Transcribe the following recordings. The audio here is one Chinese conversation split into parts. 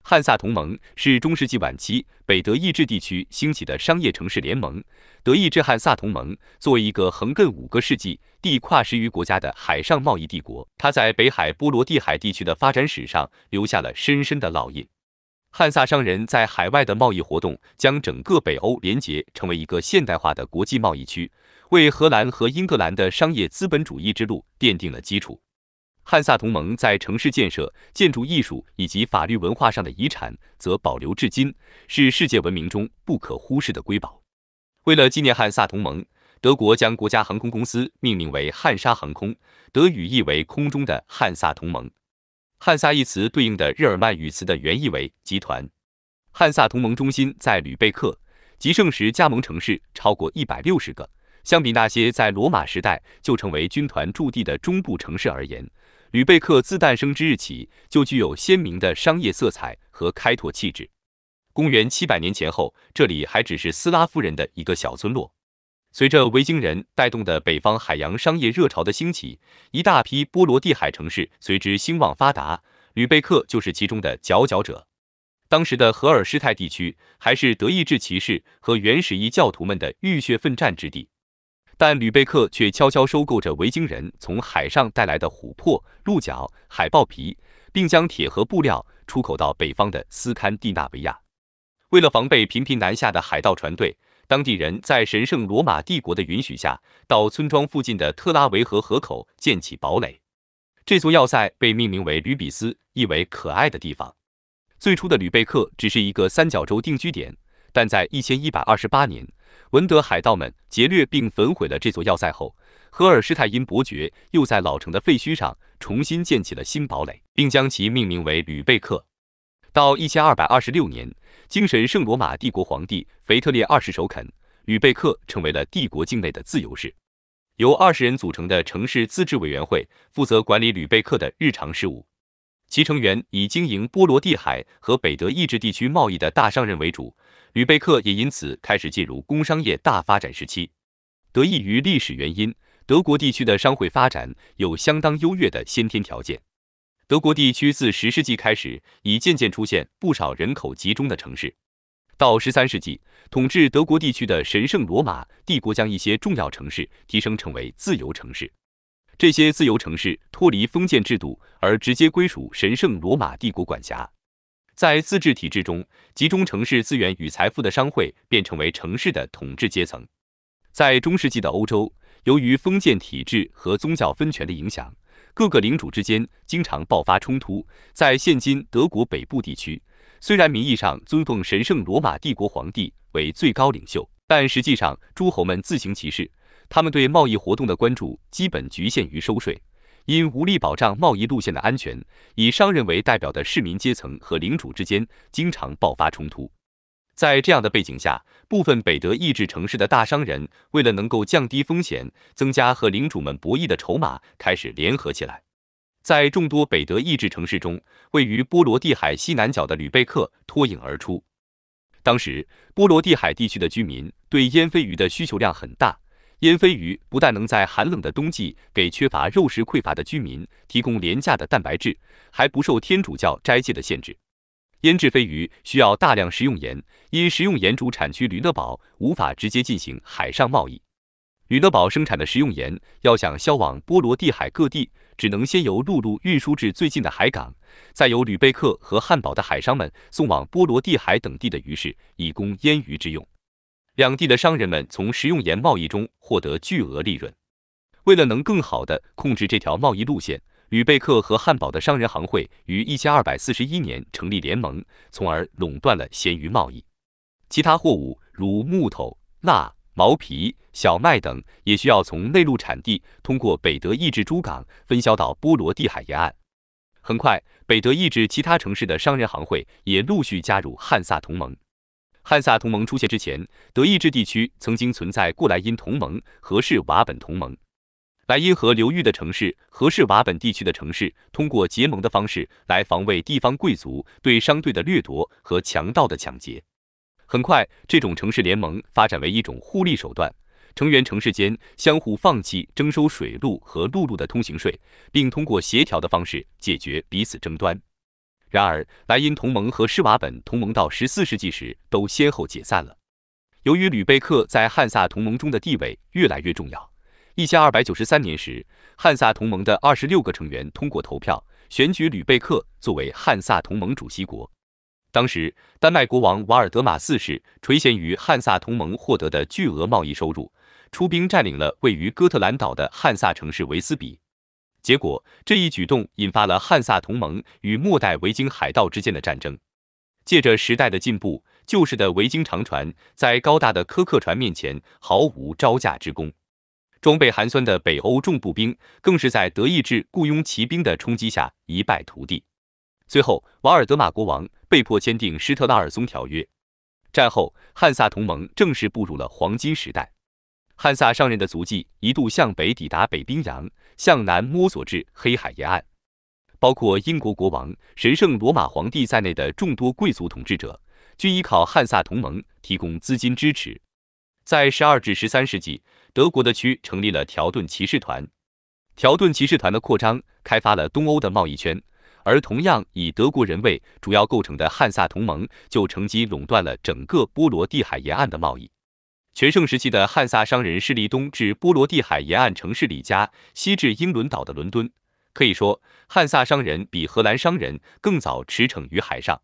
汉萨同盟是中世纪晚期北德意志地区兴起的商业城市联盟。德意志汉萨同盟作为一个横亘5个世纪、地跨10余国家的海上贸易帝国，它在北海波罗的海地区的发展史上留下了深深的烙印。汉萨商人在海外的贸易活动，将整个北欧连结成为一个现代化的国际贸易区，为荷兰和英格兰的商业资本主义之路奠定了基础。汉萨同盟在城市建设、建筑艺术以及法律文化上的遗产则保留至今，是世界文明中不可忽视的瑰宝。为了纪念汉萨同盟，德国将国家航空公司命名为汉莎航空，德语意为空中的汉萨同盟。汉萨一词对应的日耳曼语词的原意为集团。汉萨同盟中心在吕贝克，极盛时加盟城市超过160个。相比那些在罗马时代就成为军团驻地的中部城市而言，吕贝克自诞生之日起就具有鲜明的商业色彩和开拓气质。公元700年前后，这里还只是斯拉夫人的一个小村落。随着维京人带动的北方海洋商业热潮的兴起，一大批波罗的海城市随之兴旺发达，吕贝克就是其中的佼佼者。当时的荷尔施泰地区还是德意志骑士和原始异教徒们的浴血奋战之地，但吕贝克却悄悄收购着维京人从海上带来的琥珀、鹿角、海豹皮，并将铁和布料出口到北方的斯堪的纳维亚。为了防备频频南下的海盗船队，当地人在神圣罗马帝国的允许下，到村庄附近的特拉维河河口建起堡垒。这座要塞被命名为吕比斯，意为可爱的地方。最初的吕贝克只是一个三角洲定居点，但在1128年，文德海盗们劫掠并焚毁了这座要塞后，荷尔施泰因伯爵又在老城的废墟上重新建起了新堡垒，并将其命名为吕贝克。到1226年，精神圣罗马帝国皇帝腓特烈2世首肯，吕贝克成为了帝国境内的自由市。由20人组成的城市自治委员会负责管理吕贝克的日常事务，其成员以经营波罗的海和北德意志地区贸易的大商人为主，吕贝克也因此开始进入工商业大发展时期。得益于历史原因，德国地区的商会发展有相当优越的先天条件。德国地区自10世纪开始，已渐渐出现不少人口集中的城市。到13世纪，统治德国地区的神圣罗马帝国将一些重要城市提升成为自由城市。这些自由城市脱离封建制度，而直接归属神圣罗马帝国管辖。在自治体制中，集中城市资源与财富的商会便成为城市的统治阶层。在中世纪的欧洲，由于封建体制和宗教分权的影响，各个领主之间经常爆发冲突。在现今德国北部地区，虽然名义上尊奉神圣罗马帝国皇帝为最高领袖，但实际上诸侯们自行其事，他们对贸易活动的关注基本局限于收税。因无力保障贸易路线的安全，以商人为代表的市民阶层和领主之间经常爆发冲突。在这样的背景下，部分北德意志城市的大商人为了能够降低风险，增加和领主们博弈的筹码，开始联合起来。在众多北德意志城市中，位于波罗的海西南角的吕贝克脱颖而出。当时，波罗的海地区的居民对烟鲱鱼的需求量很大，烟鲱鱼不但能在寒冷的冬季给缺乏肉食匮乏的居民提供廉价的蛋白质，还不受天主教斋戒的限制。腌制鲱鱼需要大量食用盐，因食用盐主产区吕勒堡无法直接进行海上贸易。吕勒堡生产的食用盐要想销往波罗的海各地，只能先由陆路运输至最近的海港，再由吕贝克和汉堡的海商们送往波罗的海等地的鱼市，以供腌鱼之用。两地的商人们从食用盐贸易中获得巨额利润。为了能更好地控制这条贸易路线，吕贝克和汉堡的商人行会于1241年成立联盟，从而垄断了咸鱼贸易。其他货物如木头、蜡、毛皮、小麦等，也需要从内陆产地通过北德意志诸港分销到波罗的海沿岸。很快，北德意志其他城市的商人行会也陆续加入汉萨同盟。汉萨同盟出现之前，德意志地区曾经存在过莱茵同盟、和士瓦本同盟。莱茵河流域的城市和士瓦本地区的城市通过结盟的方式来防卫地方贵族对商队的掠夺和强盗的抢劫。很快，这种城市联盟发展为一种互利手段，成员城市间相互放弃征收水路和陆路的通行税，并通过协调的方式解决彼此争端。然而，莱茵同盟和施瓦本同盟到14世纪时都先后解散了。由于吕贝克在汉萨同盟中的地位越来越重要，1293年时，汉萨同盟的26个成员通过投票选举吕贝克作为汉萨同盟主席国。当时，丹麦国王瓦尔德马四世垂涎于汉萨同盟获得的巨额贸易收入，出兵占领了位于哥特兰岛的汉萨城市维斯比。结果，这一举动引发了汉萨同盟与末代维京海盗之间的战争。借着时代的进步，旧式的维京长船在高大的科克船面前毫无招架之功，装备寒酸的北欧重步兵更是在德意志雇佣骑兵的冲击下一败涂地。最后，瓦尔德马国王被迫签订施特拉尔松条约。战后，汉萨同盟正式步入了黄金时代。汉萨商人的足迹一度向北抵达北冰洋，向南摸索至黑海沿岸。包括英国国王、神圣罗马皇帝在内的众多贵族统治者，均依靠汉萨同盟提供资金支持。在12至13世纪，德国的区成立了条顿骑士团。条顿骑士团的扩张开发了东欧的贸易圈，而同样以德国人为主要构成的汉萨同盟就乘机垄断了整个波罗的海沿岸的贸易。全盛时期的汉萨商人势力东至波罗的海沿岸城市里加，西至英伦岛的伦敦。可以说，汉萨商人比荷兰商人更早驰骋于海上。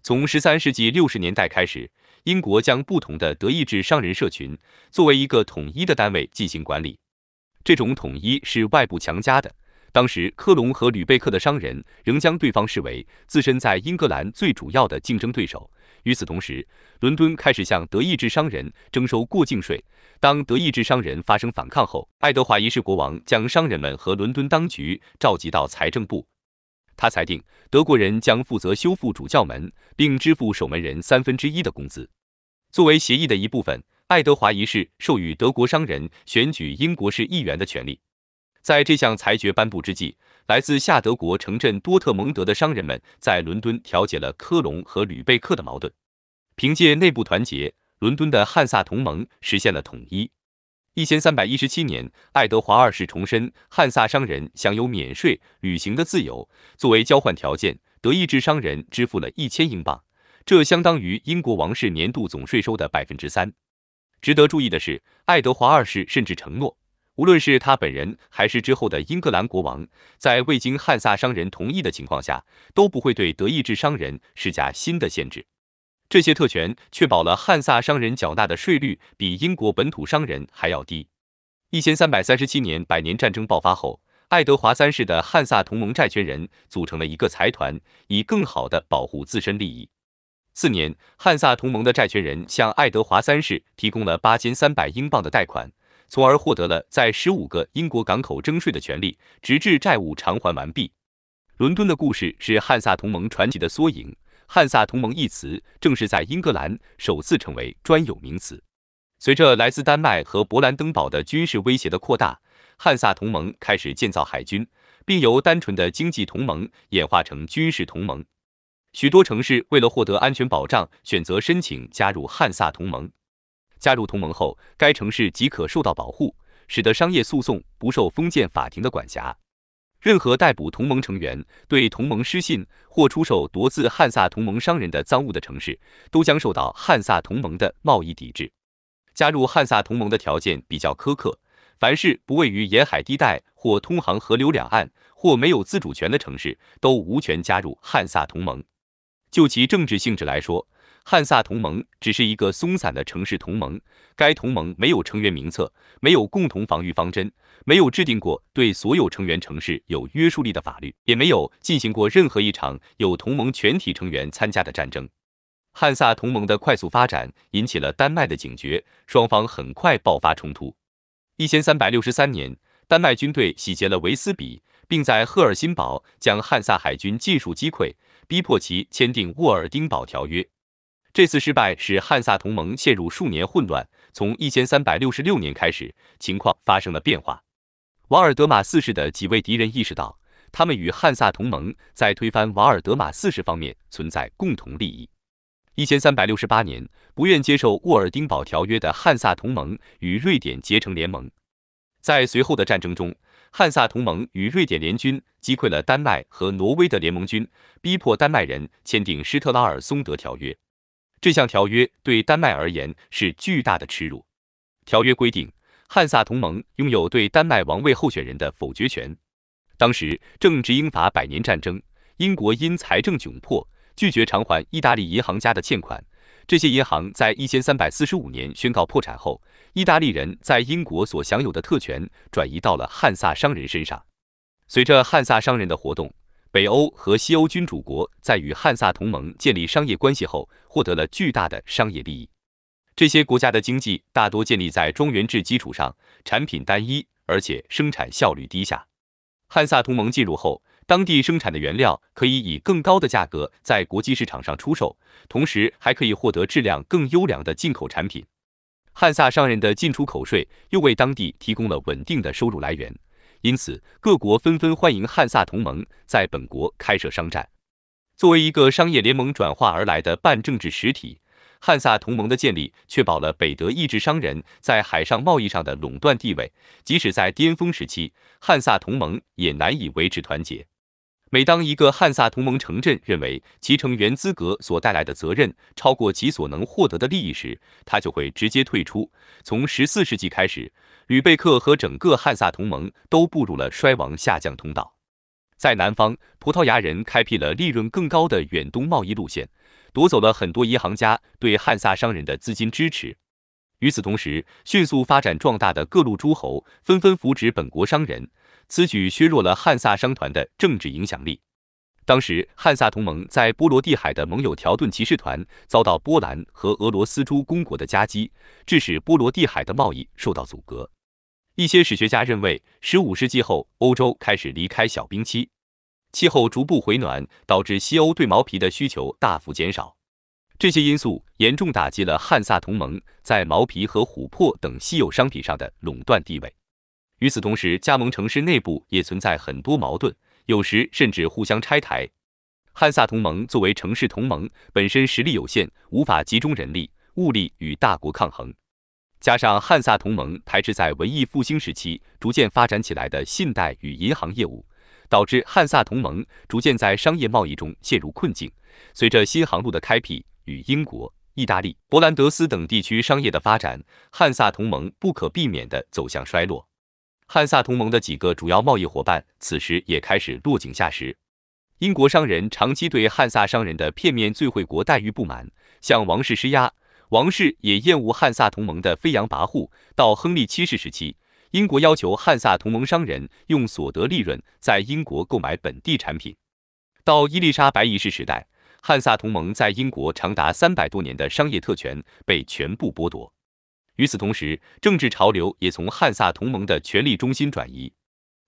从13世纪60年代开始，英国将不同的德意志商人社群作为一个统一的单位进行管理。这种统一是外部强加的。当时，科隆和吕贝克的商人仍将对方视为自身在英格兰最主要的竞争对手。与此同时，伦敦开始向德意志商人征收过境税。当德意志商人发生反抗后，爱德华一世国王将商人们和伦敦当局召集到财政部。他裁定，德国人将负责修复主教门，并支付守门人1/3的工资。作为协议的一部分，爱德华一世授予德国商人选举英国市议员的权利。在这项裁决颁布之际，来自下德国城镇多特蒙德的商人们在伦敦调解了科隆和吕贝克的矛盾。凭借内部团结，伦敦的汉萨同盟实现了统一。1317年，爱德华二世重申汉萨商人享有免税、旅行的自由。作为交换条件，德意志商人支付了1000英镑，这相当于英国王室年度总税收的3%。值得注意的是，爱德华二世甚至承诺，无论是他本人还是之后的英格兰国王，在未经汉萨商人同意的情况下，都不会对德意志商人施加新的限制。这些特权确保了汉萨商人缴纳的税率比英国本土商人还要低。1337年百年战争爆发后，爱德华三世的汉萨同盟债权人组成了一个财团，以更好地保护自身利益。4年，汉萨同盟的债权人向爱德华三世提供了8300英镑的贷款，从而获得了在15个英国港口征税的权利，直至债务偿还完毕。伦敦的故事是汉萨同盟传奇的缩影。汉萨同盟一词正是在英格兰首次成为专有名词。随着来自丹麦和勃兰登堡的军事威胁的扩大，汉萨同盟开始建造海军，并由单纯的经济同盟演化成军事同盟。许多城市为了获得安全保障，选择申请加入汉萨同盟。加入同盟后，该城市即可受到保护，使得商业诉讼不受封建法庭的管辖。任何逮捕同盟成员、对同盟失信或出售夺自汉萨同盟商人的赃物的城市，都将受到汉萨同盟的贸易抵制。加入汉萨同盟的条件比较苛刻，凡是不位于沿海地带或通航河流两岸或没有自主权的城市，都无权加入汉萨同盟。就其政治性质来说，汉萨同盟只是一个松散的城市同盟，该同盟没有成员名册，没有共同防御方针，没有制定过对所有成员城市有约束力的法律，也没有进行过任何一场有同盟全体成员参加的战争。汉萨同盟的快速发展引起了丹麦的警觉，双方很快爆发冲突。1363年，丹麦军队洗劫了维斯比，并在赫尔辛堡将汉萨海军尽数击溃，逼迫其签订沃尔丁堡条约。这次失败使汉萨同盟陷入数年混乱。从1366年开始，情况发生了变化。瓦尔德马四世的几位敌人意识到，他们与汉萨同盟在推翻瓦尔德马四世方面存在共同利益。1368年，不愿接受沃尔丁堡条约的汉萨同盟与瑞典结成联盟。在随后的战争中，汉萨同盟与瑞典联军击溃了丹麦和挪威的联盟军，逼迫丹麦人签订施特拉尔松德条约。这项条约对丹麦而言是巨大的耻辱。条约规定，汉萨同盟拥有对丹麦王位候选人的否决权。当时正值英法100年战争，英国因财政窘迫，拒绝偿还意大利银行家的欠款。这些银行在1345年宣告破产后，意大利人在英国所享有的特权转移到了汉萨商人身上。随着汉萨商人的活动，北欧和西欧君主国在与汉萨同盟建立商业关系后，获得了巨大的商业利益。这些国家的经济大多建立在庄园制基础上，产品单一，而且生产效率低下。汉萨同盟进入后，当地生产的原料可以以更高的价格在国际市场上出售，同时还可以获得质量更优良的进口产品。汉萨商人的进出口税又为当地提供了稳定的收入来源，因此各国纷纷欢迎汉萨同盟在本国开设商站。作为一个商业联盟转化而来的半政治实体，汉萨同盟的建立确保了北德意志商人在海上贸易上的垄断地位，即使在巅峰时期，汉萨同盟也难以维持团结。每当一个汉萨同盟城镇认为其成员资格所带来的责任超过其所能获得的利益时，他就会直接退出。从14世纪开始，吕贝克和整个汉萨同盟都步入了衰亡下降通道。在南方，葡萄牙人开辟了利润更高的远东贸易路线，夺走了很多银行家对汉萨商人的资金支持。与此同时，迅速发展壮大的各路诸侯纷纷扶植本国商人，此举削弱了汉萨商团的政治影响力。当时，汉萨同盟在波罗的海的盟友条顿骑士团遭到波兰和俄罗斯诸公国的夹击，致使波罗的海的贸易受到阻隔。一些史学家认为，15世纪后欧洲开始离开小冰期，气候逐步回暖，导致西欧对毛皮的需求大幅减少。这些因素严重打击了汉萨同盟在毛皮和琥珀等稀有商品上的垄断地位。与此同时，加盟城市内部也存在很多矛盾，有时甚至互相拆台。汉萨同盟作为城市同盟，本身实力有限，无法集中人力、物力与大国抗衡。加上汉萨同盟排斥在文艺复兴时期逐渐发展起来的信贷与银行业务，导致汉萨同盟逐渐在商业贸易中陷入困境。随着新航路的开辟与英国、意大利、勃兰德斯等地区商业的发展，汉萨同盟不可避免地走向衰落。汉萨同盟的几个主要贸易伙伴此时也开始落井下石。英国商人长期对汉萨商人的片面最惠国待遇不满，向王室施压，王室也厌恶汉萨同盟的飞扬跋扈。到亨利7世时期，英国要求汉萨同盟商人用所得利润在英国购买本地产品。到伊丽莎白一世时代，汉萨同盟在英国长达300多年的商业特权被全部剥夺。与此同时，政治潮流也从汉萨同盟的权力中心转移。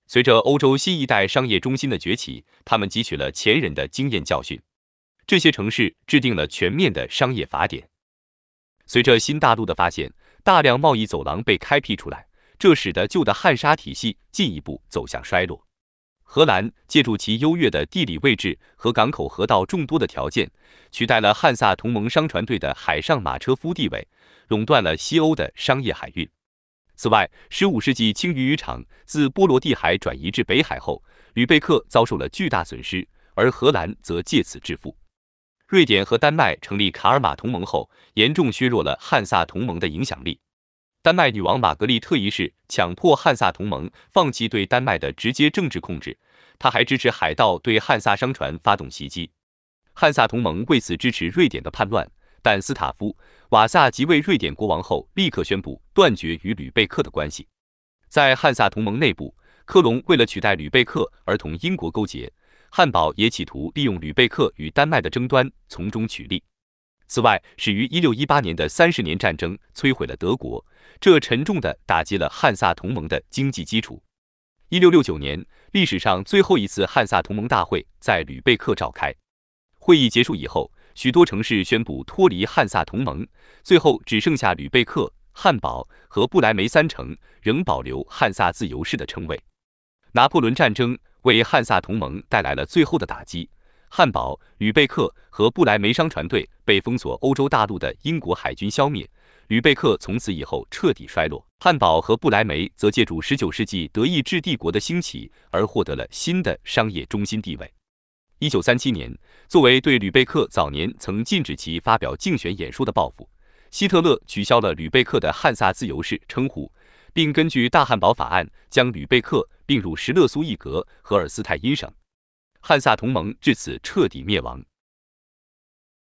随着欧洲新一代商业中心的崛起，他们汲取了前人的经验教训。这些城市制定了全面的商业法典。随着新大陆的发现，大量贸易走廊被开辟出来，这使得旧的汉沙体系进一步走向衰落。荷兰借助其优越的地理位置和港口河道众多的条件，取代了汉萨同盟商船队的海上马车夫地位，垄断了西欧的商业海运。此外，15世纪轻渔渔场自波罗的海转移至北海后，吕贝克遭受了巨大损失，而荷兰则借此致富。瑞典和丹麦成立卡尔马同盟后，严重削弱了汉萨同盟的影响力。丹麦女王玛格丽特一世强迫汉萨同盟放弃对丹麦的直接政治控制，她还支持海盗对汉萨商船发动袭击。汉萨同盟为此支持瑞典的叛乱，但斯塔夫·瓦萨即位瑞典国王后，立刻宣布断绝与吕贝克的关系。在汉萨同盟内部，科隆为了取代吕贝克而同英国勾结，汉堡也企图利用吕贝克与丹麦的争端从中取利。此外，始于1618年的30年战争摧毁了德国，这沉重地打击了汉萨同盟的经济基础。1669年，历史上最后一次汉萨同盟大会在吕贝克召开。会议结束以后，许多城市宣布脱离汉萨同盟，最后只剩下吕贝克、汉堡和不来梅3城仍保留汉萨自由市的称谓。拿破仑战争为汉萨同盟带来了最后的打击。汉堡、吕贝克和不来梅商船队被封锁欧洲大陆的英国海军消灭，吕贝克从此以后彻底衰落。汉堡和不来梅则借助19世纪德意志帝国的兴起而获得了新的商业中心地位。1937年，作为对吕贝克早年曾禁止其发表竞选演说的报复，希特勒取消了吕贝克的汉萨自由市称呼，并根据大汉堡法案将吕贝克并入什勒苏伊格和尔斯泰因省。汉萨同盟至此彻底灭亡。